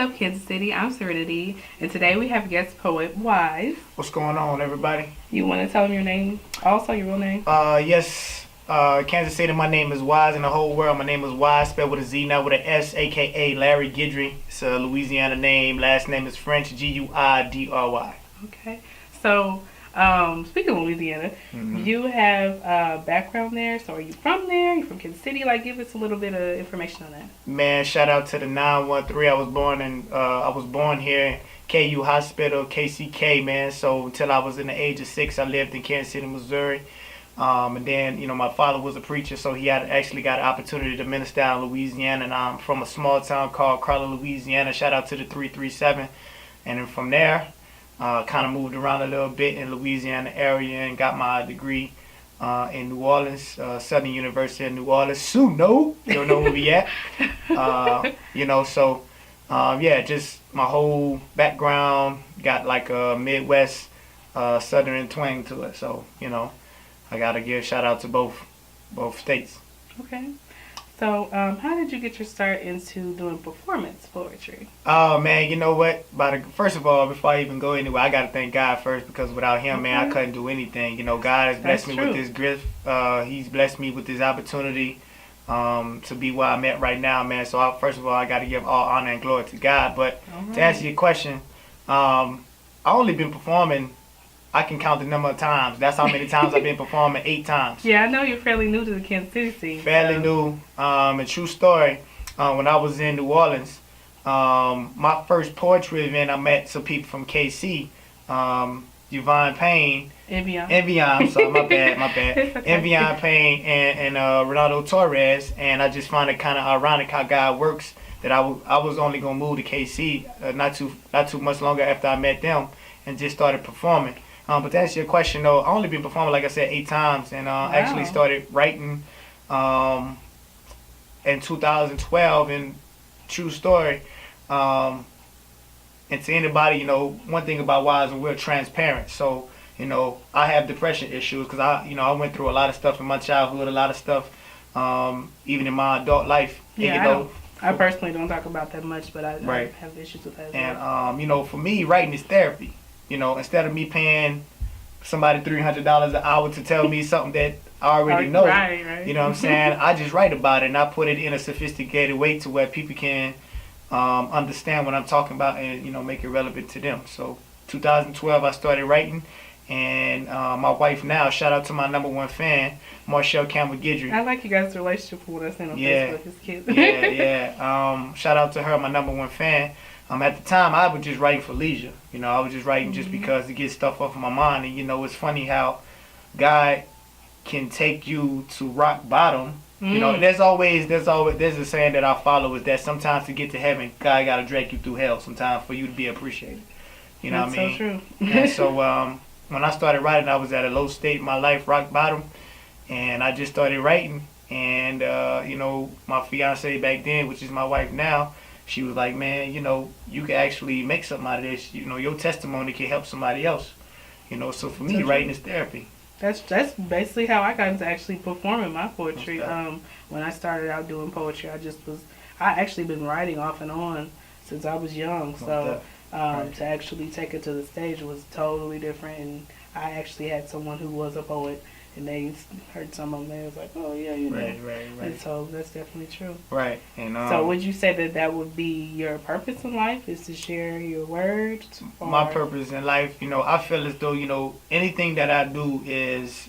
up, Kansas City? I'm Serenity, and today we have guest poet Wize. What's going on, everybody? You want to tell them your name, also your real name? Yes. Kansas City, my name is Wize. In the whole world, my name is Wize, spelled with a Z, not with an S, aka Larry Guidry. It's a Louisiana name. Last name is French, Guidry. Okay. So, speaking of Louisiana, you have a background there. So, are you from there? You from Kansas City? Like, give us a little bit of information on that. Man, shout out to the 913. I was born here, KU Hospital, KCK, man. So until I was in the age of 6, I lived in Kansas City, Missouri. And then, my father was a preacher, so he had actually got an opportunity to minister out in Louisiana. And I'm from a small town called Carla, Louisiana. Shout out to the 337. And then from there, kind of moved around a little bit in Louisiana area and got my degree in New Orleans, Southern University of New Orleans. SUNO, you don't know where we at. Just my whole background got like a Midwest Southern twang to it. So, I got to give a shout out to both states. Okay. So, how did you get your start into doing performance poetry? Oh, man, you know what? First of all, before I even go anywhere, I got to thank God first, because without him, man, I couldn't do anything. God has blessed me with this gift. He's blessed me with this opportunity to be where I'm at right now, man. So, first of all, I got to give all honor and glory to God. But to answer your question, I only been performing, I can count the number of times. That's how many times I've been performing, 8 times. Yeah, I know you're fairly new to the Kansas City scene. Fairly new. A true story. When I was in New Orleans, my first poetry event, I met some people from KC. Yvonne Payne. Evian. I'm sorry, my bad. Okay. Evian Payne and Ronaldo Torres. And I just find it kind of ironic how God works, that I was only going to move to KC not too much longer after I met them and just started performing. But to answer your question, though, I only been performing, like I said, 8 times, and actually started writing in 2012. And true story. And to anybody, one thing about Wize, and we're transparent. So, I have depression issues because I went through a lot of stuff in my childhood, a lot of stuff, even in my adult life. Yeah, I personally don't talk about that much, but I have issues with that as well. And, for me, writing is therapy. Instead of me paying somebody $300 an hour to tell me something that I already know, right. You know what I'm saying? I just write about it, and I put it in a sophisticated way to where people can understand what I'm talking about and, make it relevant to them. So 2012, I started writing, and my wife now, shout out to my #1 fan, Marshall Campbell Guidry. I like you guys' relationship from what I've seen on Facebook. It's cute. Yeah. Shout out to her, my #1 fan. At the time, I was just writing for leisure. I was just writing just because to get stuff off of my mind. And, it's funny how God can take you to rock bottom. There's a saying that I follow, is that sometimes to get to heaven, God got to drag you through hell sometimes for you to be appreciated. You know what I mean? So true. And so when I started writing, I was at a low state in my life, rock bottom. And I just started writing. And, my fiance back then, which is my wife now, she was like, man, you can actually make something out of this. Your testimony can help somebody else. So for me, writing is therapy. That's basically how I got into actually performing my poetry. When I started out doing poetry, I actually been writing off and on since I was young. So to actually take it to the stage was totally different. And I actually had someone who was a poet, and they heard some of them, and they was like, oh, yeah, Right. And so that's definitely true. Right. And so would you say that would be your purpose in life, is to share your words? My purpose in life, I feel as though, anything that I do is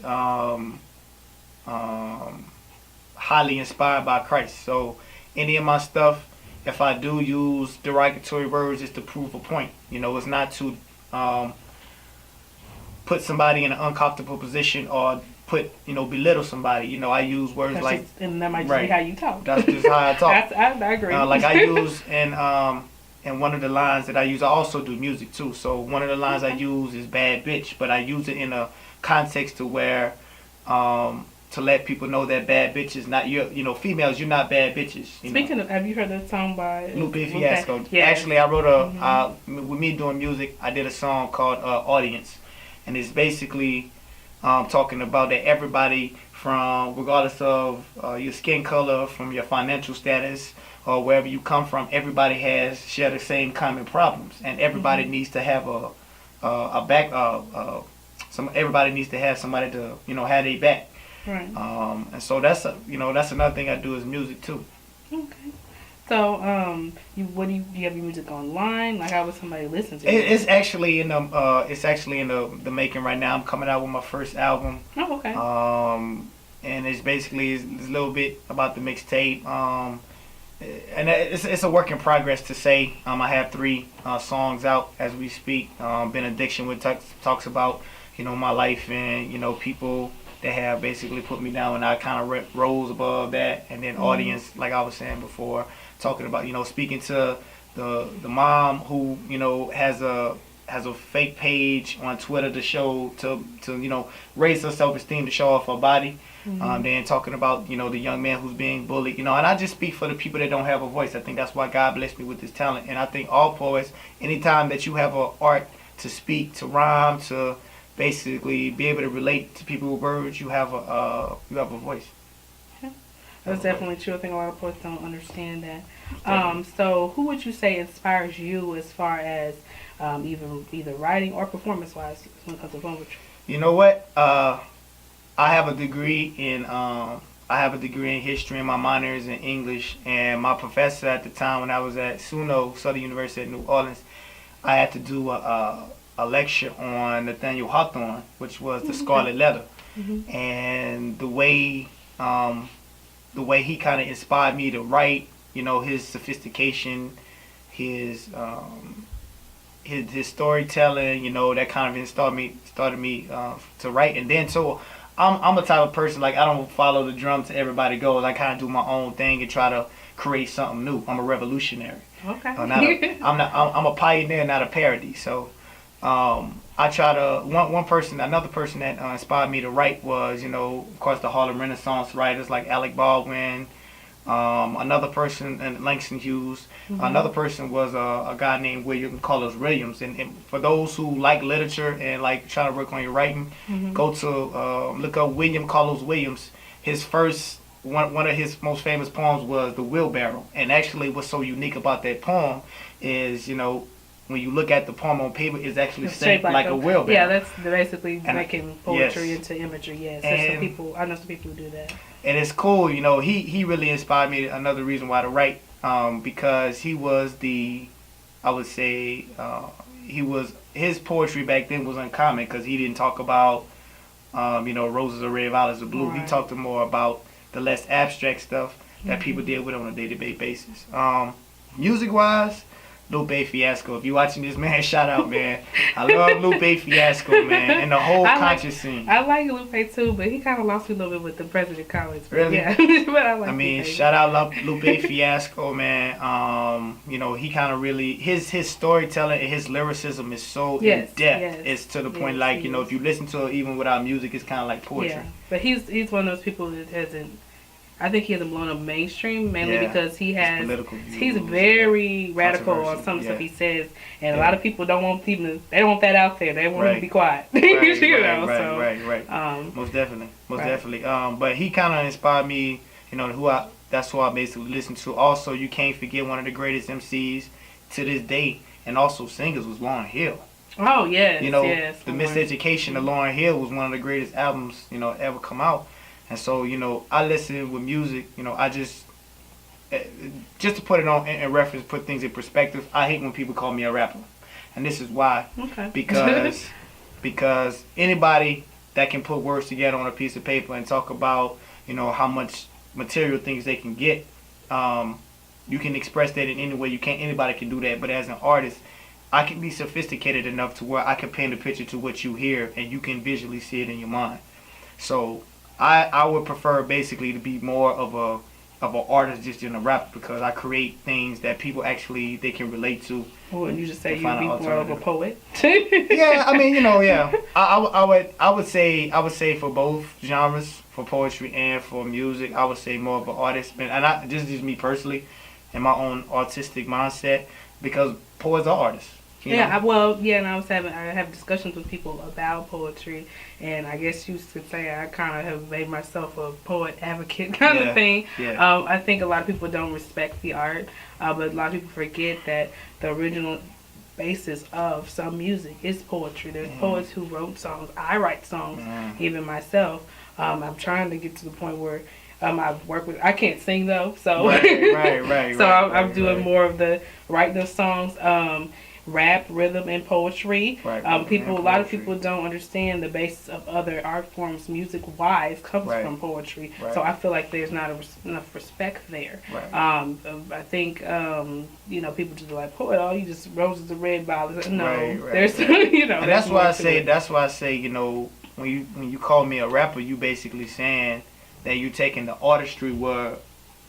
highly inspired by Christ. So any of my stuff, if I do use derogatory words, it's to prove a point. It's not to put somebody in an uncomfortable position or belittle somebody. I use words and that might just be how you talk. That's just how I talk. I agree. Like I use in one of the lines that I use, I also do music too. So one of the lines I use is bad bitch, but I use it in a context to where to let people know that bad bitch is not females, you're not bad bitches. Speaking of, have you heard that song by Lupe Fiasco? Yeah. Actually, I wrote with me doing music, I did a song called Audience. And it's basically talking about that everybody, from regardless of your skin color, from your financial status, or wherever you come from, everybody share the same common problems, and everybody needs to have a back everybody needs to have somebody to have their back. Right. And so that's another thing I do is music too. Okay. So, do you have your music online? Like, how would somebody listen to it? It's actually in the making right now. I'm coming out with my first album. Oh, okay. And it's basically it's a little bit about the mixtape. And it's a work in progress to say. I have 3 songs out as we speak. Benediction, which talks about my life and people that have basically put me down, and I kind of rose above that. And then audience, like I was saying before, talking about speaking to the mom who has a fake page on Twitter to show to raise her self-esteem, to show off her body. Then talking about the young man who's being bullied, and I just speak for the people that don't have a voice. I think that's why God blessed me with this talent, and I think all poets, anytime that you have an art to speak, to rhyme, to basically be able to relate to people with words, you have a voice. That's definitely true. I think a lot of poets don't understand that. So who would you say inspires you as far as either writing or performance-wise when it comes to poetry? You know what? I have a degree in history, and my minor is in English. And my professor at the time, when I was at SUNO, Southern University at New Orleans, I had to do a lecture on Nathaniel Hawthorne, which was the Scarlet Letter, and the way he kind of inspired me to write. His sophistication, his storytelling. That kind of started me to write. And then so I'm a type of person, like, I don't follow the drum to everybody goes. I kind of do my own thing and try to create something new. I'm a revolutionary. Okay. I'm a pioneer, not a parody. So I try to another person that inspired me to write was of course the Harlem Renaissance writers like Alec Baldwin. Another person, and Langston Hughes. Another person was a guy named William Carlos Williams. And for those who like literature and like trying to work on your writing, go to look up William Carlos Williams. His first one of his most famous poems was The Wheelbarrow. And actually, what's so unique about that poem is when you look at the poem on paper, it's actually shaped like a wheelbarrow. Yeah, that's basically making poetry into imagery. Yes, I know some people who do that. And it's cool, he really inspired me. Another reason why to write, because he was his poetry back then was uncommon, because he didn't talk about, roses are red, violets are blue. Right. He talked more about the less abstract stuff that people deal with on a day-to-day basis. Music-wise, Lupe Fiasco. If you're watching this, man, shout out, man. I love Lupe Fiasco, man, and the whole conscious scene. I like Lupe too, but he kind of lost me a little bit with the President College. Really? Yeah. But I mean, Lupe. Shout out Lupe Fiasco, man. He kind of really his storytelling and his lyricism is so in depth. Yes, it's to the point, like, if you listen to it even without music, it's kind of like poetry. Yeah, but he's one of those people that hasn't. I think he hasn't blown up mainstream mainly because he's very radical on some stuff he says, and a lot of people don't want that out there. They want him to be quiet. Right. Most definitely. But he kind of inspired me. That's who I basically listen to. Also, you can't forget one of the greatest MCs to this day, and also singers, was Lauryn Hill. Oh yes, yes. The Miseducation of Lauryn Hill was one of the greatest albums ever come out. And so, I listen with music, I just to put it on in reference, put things in perspective, I hate when people call me a rapper. And this is why. Okay. Because anybody that can put words together on a piece of paper and talk about, how much material things they can get, you can express that in any way you can. Anybody can do that. But as an artist, I can be sophisticated enough to where I can paint a picture to what you hear and you can visually see it in your mind. So I would prefer basically to be more of an artist just than a rapper, because I create things that people actually they can relate to. Oh, and you just say you'd be more of a poet. Yeah, I mean, yeah. I would say for both genres, for poetry and for music, I would say more of an artist. And this is just me personally and my own artistic mindset, because poets are artists. Yeah, and I have discussions with people about poetry, and I guess you could say I kind of have made myself a poet advocate kind of thing. Yeah. I think a lot of people don't respect the art, but a lot of people forget that the original basis of some music is poetry. There's poets who wrote songs. I write songs, even myself. I'm trying to get to the point where I've worked with. I can't sing though, so right. So I'm doing more of the writing of songs, rap, rhythm, and poetry. A lot of people don't understand the basis of other art forms. Music wise comes from poetry, so I feel like there's not enough respect there. I think people just like poet. Oh, you just roses and red violets. No, there's And that's why I say when you call me a rapper, you basically saying that you're taking the artistry word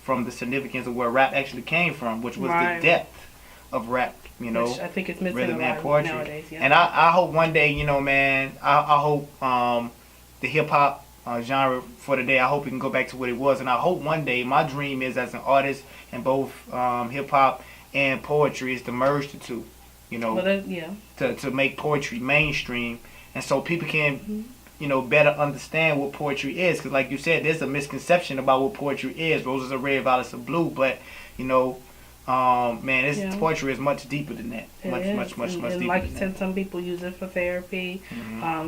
from the significance of where rap actually came from, which was the depth of rap, which I think it's missing rhythm a lot and poetry nowadays. Yeah. And I hope one day, man, I hope the hip hop genre for today, I hope it can go back to what it was. And I hope one day, my dream is as an artist in both hip hop and poetry is to merge the two, to make poetry mainstream, and so people can better understand what poetry is. Because like you said, there's a misconception about what poetry is. Roses are red, violets are blue. But, poetry is much deeper than that. Much deeper and like you than said, that. some people use it for therapy.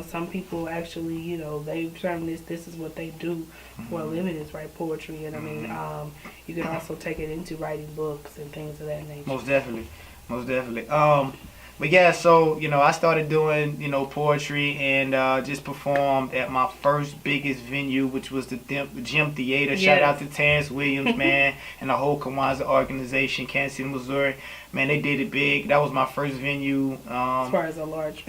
Some people actually, they determine this is what they do for a living, is write poetry. And I mean, you can also take it into writing books and things of that nature. Most definitely. But yeah, so, I started doing, poetry and just performed at my first biggest venue, which was the Gym Theater. Yes. Shout out to Terrence Williams, man, and the whole Wize organization, Kansas City, Missouri. Man, they did it big. That was my first venue. As far as a large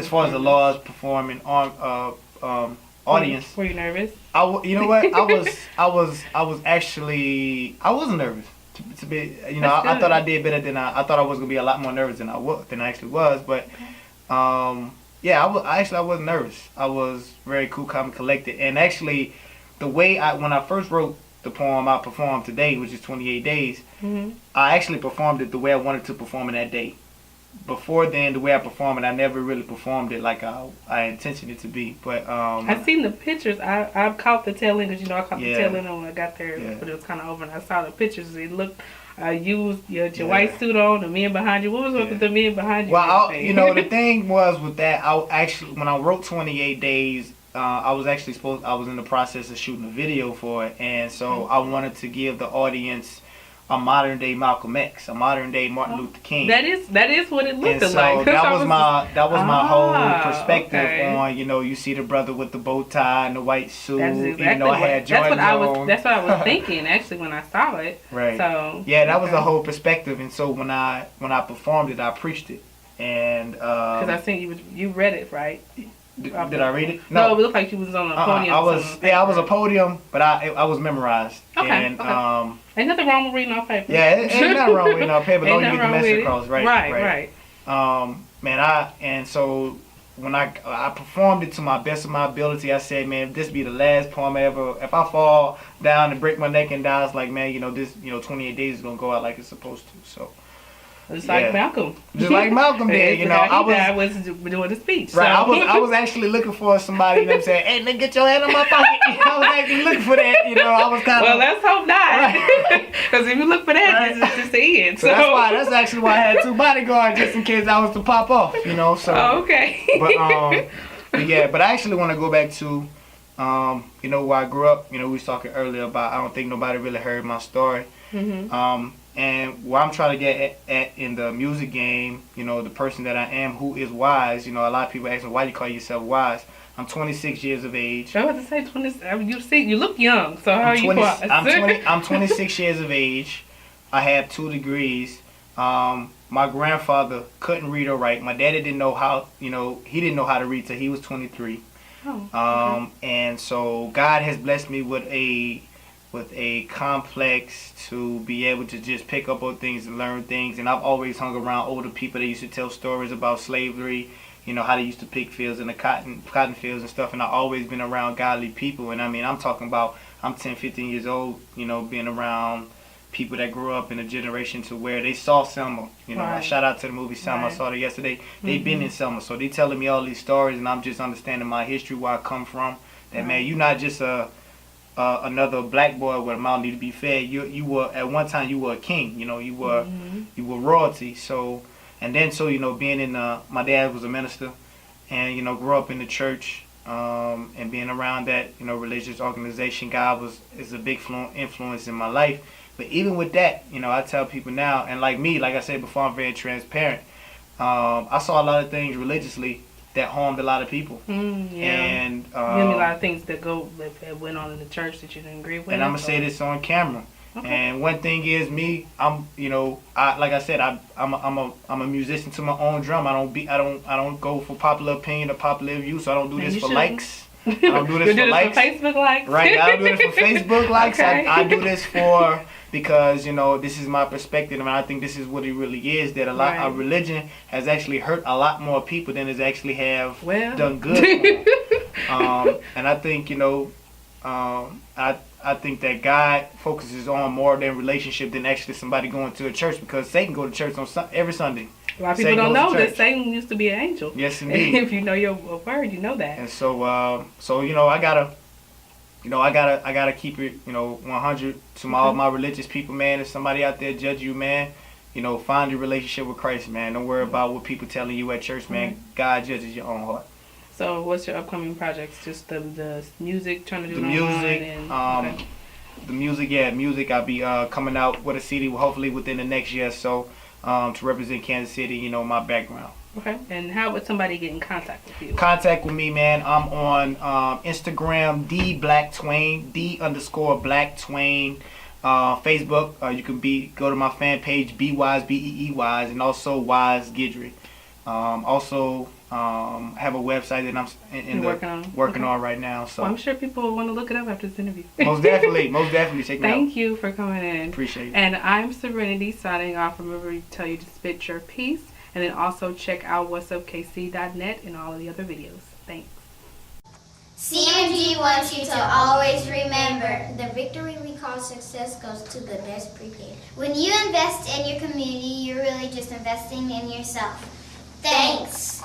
performing audience. Were you nervous? You know what? I wasn't nervous. To be, I thought I did better than I thought I was gonna be a lot more nervous than I actually was. But I wasn't nervous. I was very cool, calm, and collected. And actually, the way when I first wrote the poem I performed today, which is 28 days, I actually performed it the way I wanted to perform it that day. Before then, the way I performed it, I never really performed it like I intentioned it to be. But I seen the pictures. I caught the tail end because I caught the tail end when I got there, but it was kind of over. And I saw the pictures. It looked. You had your white suit on, the men behind you. What was with the men behind you? Well, the thing was with that, when I wrote 28 days, I was in the process of shooting a video for it, and so I wanted to give the audience a modern day Malcolm X, a modern day Martin Luther King. That is what it looked and so like. that was my whole perspective on, you see the brother with the bow tie and the white suit. That's exactly I had Jordan on. That's what I was thinking actually when I saw it. Right. So that was the whole perspective. And so when I performed it, I preached it, and because I think you read it, right? Did I read it? No, it looked like you was on a podium. I was a podium, but I was memorized. Okay. And ain't nothing wrong with reading off paper. Yeah, ain't nothing wrong with reading off paper. Long as you get the message across, right? Right. So when I performed it to my best of my ability, I said, man, if this be the last poem I ever, if I fall down and break my neck and die, it's like, man, this 28 days is gonna go out like it's supposed to. So. Just like Malcolm. Just like Malcolm did, I was doing the speech. Right, so. I was actually looking for somebody, saying, hey, nigga, get your hand in my pocket. I was actually looking for that, I was kind of. Well, let's hope not. Because if you look for that, this is just the end. So that's actually why I had 2 bodyguards, just in case I was to pop off, so. Oh, okay. But I actually want to go back to, where I grew up. We was talking earlier about, I don't think nobody really heard my story. And what I'm trying to get at in the music game, the person that I am, who is Wize. A lot of people ask me, why you call yourself Wize? I'm 26 years of age. I was to say 20. You look young. So how are you? I'm 26 years of age. I have 2 degrees. My grandfather couldn't read or write. My daddy didn't know how. He didn't know how to read till he was 23. Oh. Okay. And so God has blessed me with a complex to be able to just pick up on things and learn things. And I've always hung around older people that used to tell stories about slavery, how they used to pick fields in the cotton fields and stuff. And I've always been around godly people. And I'm talking about, I'm 10, 15 years old, being around people that grew up in a generation to where they saw Selma. You know, I shout out to the movie Selma. I saw it yesterday. They've been in Selma, so they telling me all these stories, and I'm just understanding my history, where I come from. That man, you're not just another black boy with a mouth need to be fed. You were at one time you were a king. You know, you were royalty. So you know, being in my dad was a minister, and you know, grew up in the church. And being around that, you know, religious organization, God is a big influence in my life. But even with that, you know, I tell people now, and like me, like I said before, I'm very transparent. I saw a lot of things religiously that harmed a lot of people. And you know, a lot of things that went on in the church that you didn't agree with. And I'm gonna say this on camera. Okay. And one thing is me, I'm like I said, I'm a musician to my own drum. I don't go for popular opinion or popular view. So I don't do this for likes. I don't do this for likes. For Facebook likes. Right. I don't do this for Facebook likes. Okay. I do this for because you know this is my perspective, and I think this is what it really is. That a lot of religion has actually hurt a lot more people than it actually have done good for them. And I think you know, I think that God focuses on more than relationship than actually somebody going to a church, because Satan go to church on every Sunday. A lot of people don't know that Satan used to be an angel. Yes, indeed. If you know your word, you know that. And so you know, I gotta keep it, you know, 100 to all my religious people, man. If somebody out there judge you, man, you know, find your relationship with Christ, man. Don't worry about what people telling you at church, man. God judges your own heart. So, what's your upcoming projects? Just the music, trying to do the music, the music. I'll be coming out with a CD, hopefully within the next year or so, to represent Kansas City. You know, my background. Okay. And how would somebody get in contact with you? Contact with me, man. I'm on Instagram, D_Black_Twain. Facebook, you can go to my fan page, Wize, Beey, and also Wize Guidry. Also have a website that I'm working on right now. So I'm sure people will want to look it up after this interview. Most definitely check me out. Thank you for coming in. Appreciate it. And I'm Serenity signing off. Remember to tell you to spit your piece, and then also check out whatsupkc.net and all of the other videos. Thanks. CMG wants you to always remember, the victory we call success goes to the best prepared. When you invest in your community, you're really just investing in yourself. Thanks.